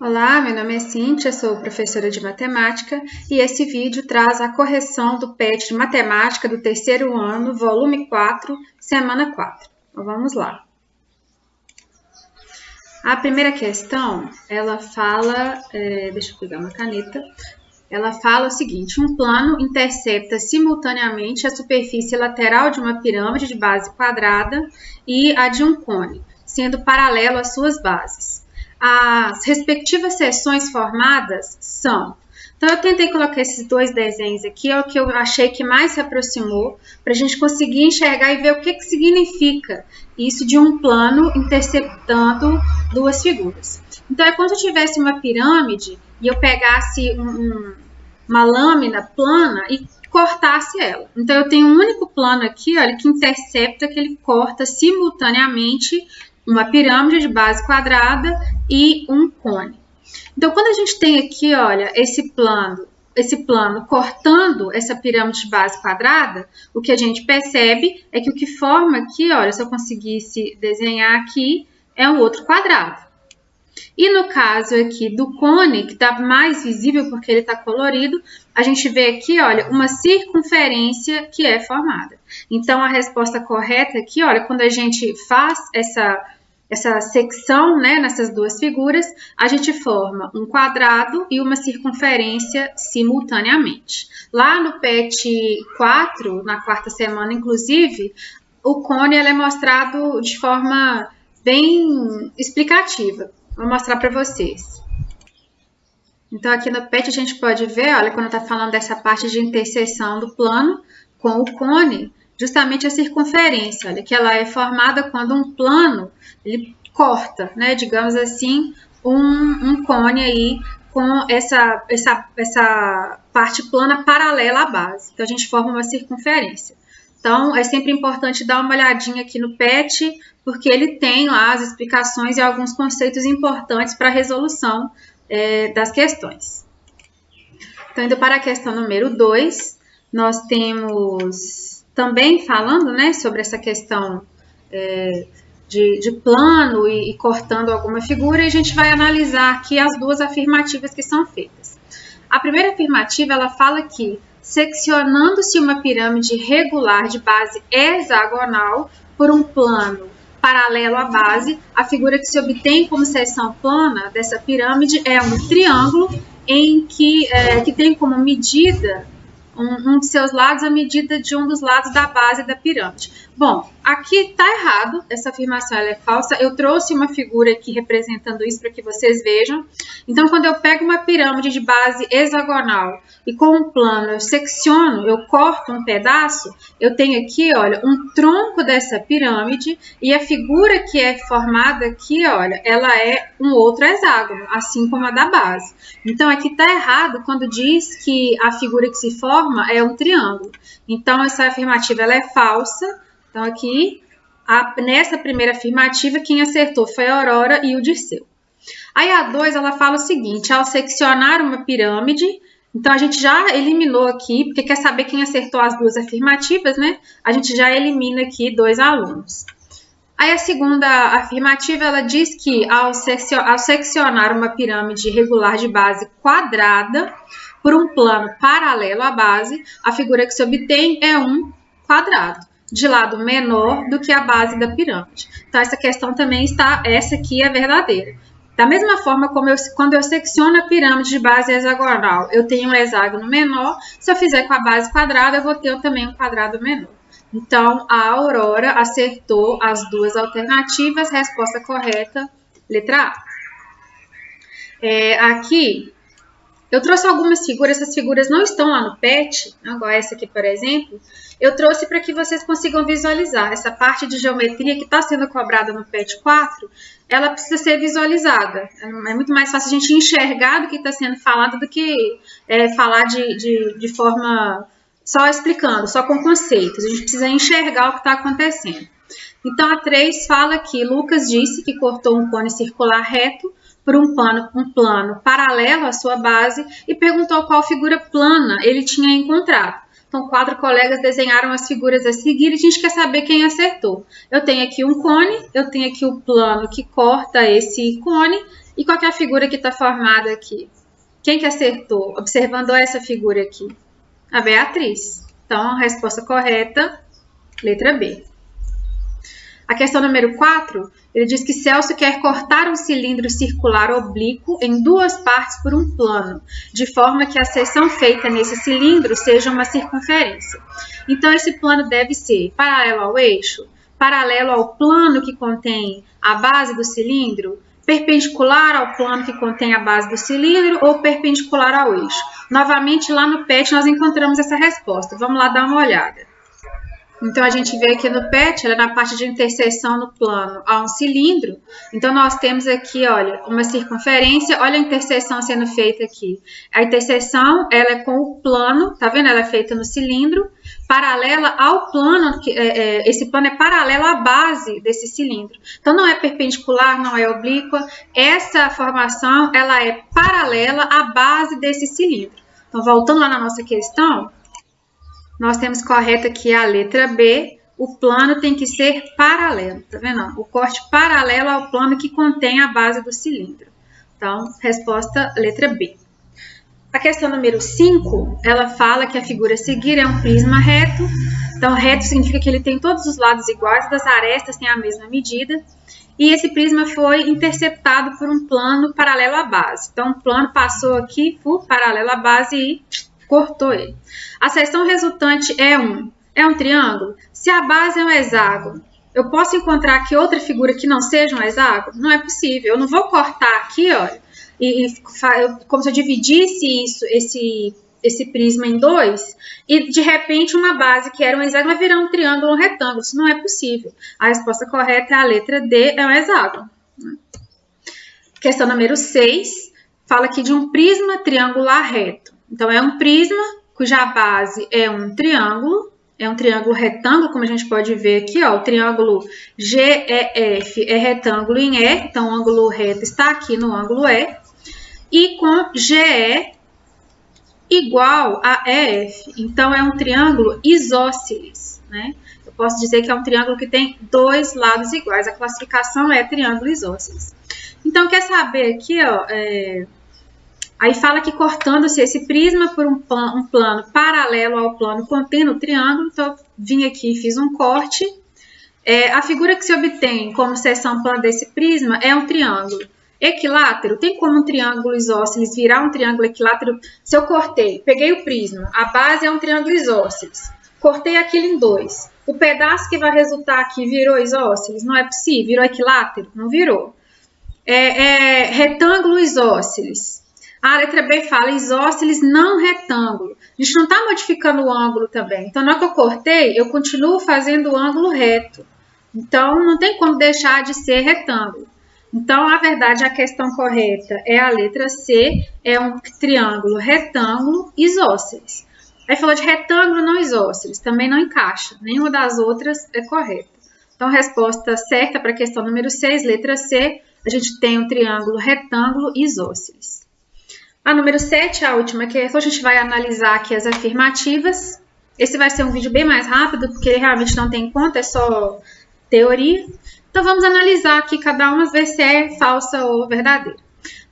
Olá, meu nome é Cíntia, sou professora de matemática e esse vídeo traz a correção do PET de matemática do terceiro ano, volume 4, semana 4. Então, vamos lá. A primeira questão, ela fala, deixa eu pegar uma caneta, ela fala o seguinte: um plano intercepta simultaneamente a superfície lateral de uma pirâmide de base quadrada e a de um cone, sendo paralelo às suas bases. As respectivas seções formadas são... Então, eu tentei colocar esses dois desenhos aqui, é o que eu achei que mais se aproximou, para a gente conseguir enxergar e ver o que significa isso de um plano interceptando duas figuras. Então, é como se eu tivesse uma pirâmide e eu pegasse uma lâmina plana e cortasse ela. Então, eu tenho um único plano aqui, olha, que intercepta, que ele corta simultaneamente uma pirâmide de base quadrada e um cone. Então, quando a gente tem aqui, olha, esse plano cortando essa pirâmide de base quadrada, o que a gente percebe é que o que forma aqui, olha, se eu conseguisse desenhar aqui, é um outro quadrado. E no caso aqui do cone, que está mais visível porque ele está colorido, a gente vê aqui, olha, uma circunferência que é formada. Então, a resposta correta aqui, olha, quando a gente faz essa secção, né, nessas duas figuras, a gente forma um quadrado e uma circunferência simultaneamente. Lá no PET 4, na quarta semana, inclusive, o cone ele é mostrado de forma bem explicativa. Vou mostrar para vocês. Então, aqui no PET a gente pode ver, olha, quando está falando dessa parte de interseção do plano com o cone, justamente a circunferência, olha, que ela é formada quando um plano, ele corta, né, digamos assim, um cone aí com essa parte plana paralela à base. Então, a gente forma uma circunferência. Então, é sempre importante dar uma olhadinha aqui no PET, porque ele tem lá as explicações e alguns conceitos importantes para a resolução das questões. Então, indo para a questão número 2, nós temos também falando, né, sobre essa questão de plano e cortando alguma figura, e a gente vai analisar aqui as duas afirmativas que são feitas. A primeira afirmativa, ela fala que seccionando-se uma pirâmide regular de base hexagonal por um plano paralelo à base, a figura que se obtém como seção plana dessa pirâmide é um triângulo em que tem como medida um de seus lados a medida de um dos lados da base da pirâmide. Bom, aqui está errado, essa afirmação ela é falsa. Eu trouxe uma figura aqui representando isso para que vocês vejam. Então, quando eu pego uma pirâmide de base hexagonal e com um plano eu secciono, eu corto um pedaço, eu tenho aqui, olha, um tronco dessa pirâmide e a figura que é formada aqui, olha, ela é um outro hexágono, assim como a da base. Então, aqui está errado quando diz que a figura que se forma é um triângulo. Então, essa afirmativa ela é falsa. Então, aqui, nessa primeira afirmativa, quem acertou foi a Aurora e o Dirceu. Aí, a 2, ela fala o seguinte: ao seccionar uma pirâmide, então a gente já eliminou aqui, porque quer saber quem acertou as duas afirmativas, né? A gente já elimina aqui 2 alunos. Aí, a segunda afirmativa, ela diz que ao seccionar uma pirâmide regular de base quadrada por um plano paralelo à base, a figura que se obtém é um quadrado, de lado menor do que a base da pirâmide. Então, essa questão também essa aqui é verdadeira. Da mesma forma como quando eu secciono a pirâmide de base hexagonal, eu tenho um hexágono menor, se eu fizer com a base quadrada, eu vou ter também um quadrado menor. Então, a Aurora acertou as duas alternativas, resposta correta, letra A. Aqui, eu trouxe algumas figuras, essas figuras não estão lá no PET, igual essa aqui, por exemplo. Eu trouxe para que vocês consigam visualizar. Essa parte de geometria que está sendo cobrada no PET 4, ela precisa ser visualizada. É muito mais fácil a gente enxergar do que está sendo falado do que falar de forma só explicando, só com conceitos. A gente precisa enxergar o que está acontecendo. Então, a 3 fala que Lucas disse que cortou um cone circular reto por um plano paralelo à sua base e perguntou qual figura plana ele tinha encontrado. Então, 4 colegas desenharam as figuras a seguir e a gente quer saber quem acertou. Eu tenho aqui um cone, eu tenho aqui o plano que corta esse cone E qual que é a figura que está formada aqui? Quem que acertou? Observando essa figura aqui. A Beatriz. Então, a resposta correta, letra B. A questão número 4, ele diz que Celso quer cortar um cilindro circular oblíquo em duas partes por um plano, de forma que a seção feita nesse cilindro seja uma circunferência. Então, esse plano deve ser paralelo ao eixo, paralelo ao plano que contém a base do cilindro, perpendicular ao plano que contém a base do cilindro ou perpendicular ao eixo. Novamente, lá no PET, nós encontramos essa resposta. Vamos lá dar uma olhada. Então, a gente vê aqui no PET, ela é na parte de interseção no plano a um cilindro. Então, nós temos aqui, olha, uma circunferência. Olha a interseção sendo feita aqui. A interseção, ela é com o plano, tá vendo? Ela é feita no cilindro, paralela ao plano, esse plano é paralelo à base desse cilindro. Então, não é perpendicular, não é oblíqua. Essa formação, ela é paralela à base desse cilindro. Então, voltando lá na nossa questão, nós temos correta aqui a letra B, o plano tem que ser paralelo, tá vendo? O corte paralelo ao plano que contém a base do cilindro. Então, resposta letra B. A questão número 5, ela fala que a figura a seguir é um prisma reto. Então, reto significa que ele tem todos os lados iguais, das arestas têm a mesma medida. E esse prisma foi interceptado por um plano paralelo à base. Então, o plano passou aqui por paralelo à base e cortou ele. A seção resultante é um triângulo? Se a base é um hexágono, eu posso encontrar aqui outra figura que não seja um hexágono? Não é possível. Eu não vou cortar aqui, olha, como se eu dividisse esse prisma em dois e, de repente, uma base que era um hexágono vai virar um triângulo ou um retângulo. Isso não é possível. A resposta correta é a letra D, é um hexágono. Questão número 6, fala aqui de um prisma triangular reto. Então, é um prisma cuja base é um triângulo retângulo, como a gente pode ver aqui, ó, o triângulo GEF é retângulo em E, então o ângulo reto está aqui no ângulo E, e com GE igual a EF, então é um triângulo isósceles, né? Eu posso dizer que é um triângulo que tem dois lados iguais, a classificação é triângulo isósceles. Então, quer saber aqui, ó, aí fala que cortando-se esse prisma por um plano paralelo ao plano contendo o triângulo, então eu vim aqui e fiz um corte. A figura que se obtém como seção plana desse prisma é um triângulo equilátero. Tem como um triângulo isósceles virar um triângulo equilátero? Se eu cortei, peguei o prisma, a base é um triângulo isósceles, cortei aquilo em dois. O pedaço que vai resultar aqui virou isósceles? Não é possível. Virou equilátero? Não virou. Retângulo isósceles. A letra B fala isósceles não retângulo. A gente não está modificando o ângulo também. Então, na hora que eu cortei, eu continuo fazendo o ângulo reto. Então, não tem como deixar de ser retângulo. Então, na verdade, a questão correta é a letra C, é um triângulo retângulo isósceles. Aí falou de retângulo não isósceles, também não encaixa. Nenhuma das outras é correta. Então, resposta certa para a questão número 6, letra C, a gente tem um triângulo retângulo isósceles. A número 7, a última questão, a gente vai analisar aqui as afirmativas. Esse vai ser um vídeo bem mais rápido, porque ele realmente não tem conta, é só teoria. Então, vamos analisar aqui cada uma, ver se é falsa ou verdadeira.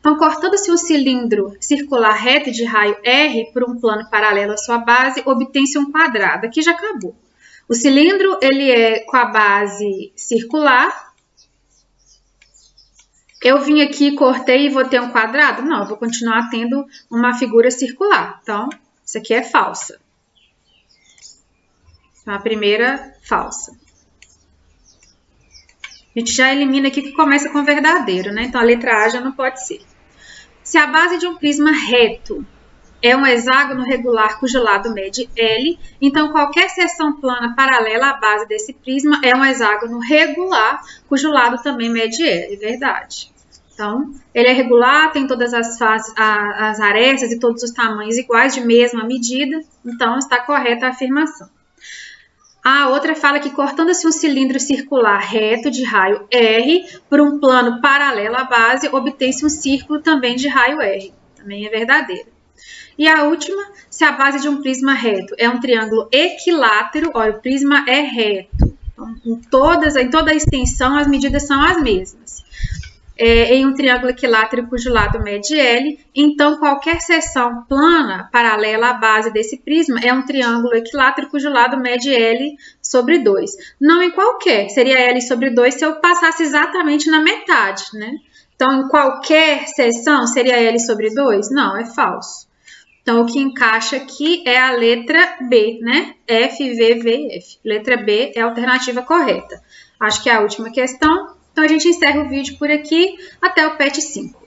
Então, cortando-se um cilindro circular reto de raio R por um plano paralelo à sua base, obtém-se um quadrado. Aqui já acabou. O cilindro, ele é com a base circular. Eu vim aqui, cortei e vou ter um quadrado? Não, eu vou continuar tendo uma figura circular. Então, isso aqui é falsa. Então, a primeira, falsa. A gente já elimina aqui que começa com verdadeiro, né? Então, a letra A já não pode ser. Se a base de um prisma reto é um hexágono regular cujo lado mede L, então qualquer seção plana paralela à base desse prisma é um hexágono regular cujo lado também mede L. É verdade. Então, ele é regular, tem todas as faces, as arestas e todos os tamanhos iguais, de mesma medida. Então, está correta a afirmação. A outra fala que cortando-se um cilindro circular reto de raio R por um plano paralelo à base, obtém-se um círculo também de raio R. Também é verdadeira. E a última, se a base de um prisma reto é um triângulo equilátero, olha, o prisma é reto. Então, em toda a extensão, as medidas são as mesmas. em um triângulo equilátero cujo lado mede L, então qualquer seção plana paralela à base desse prisma é um triângulo equilátero cujo lado mede L sobre 2. Não em qualquer, seria L sobre 2 se eu passasse exatamente na metade, né? Então, em qualquer seção seria L sobre 2? Não, é falso. Então, o que encaixa aqui é a letra B, né? F, V, V e F. Letra B é a alternativa correta. Acho que é a última questão. Então, a gente encerra o vídeo por aqui. Até o PET 5.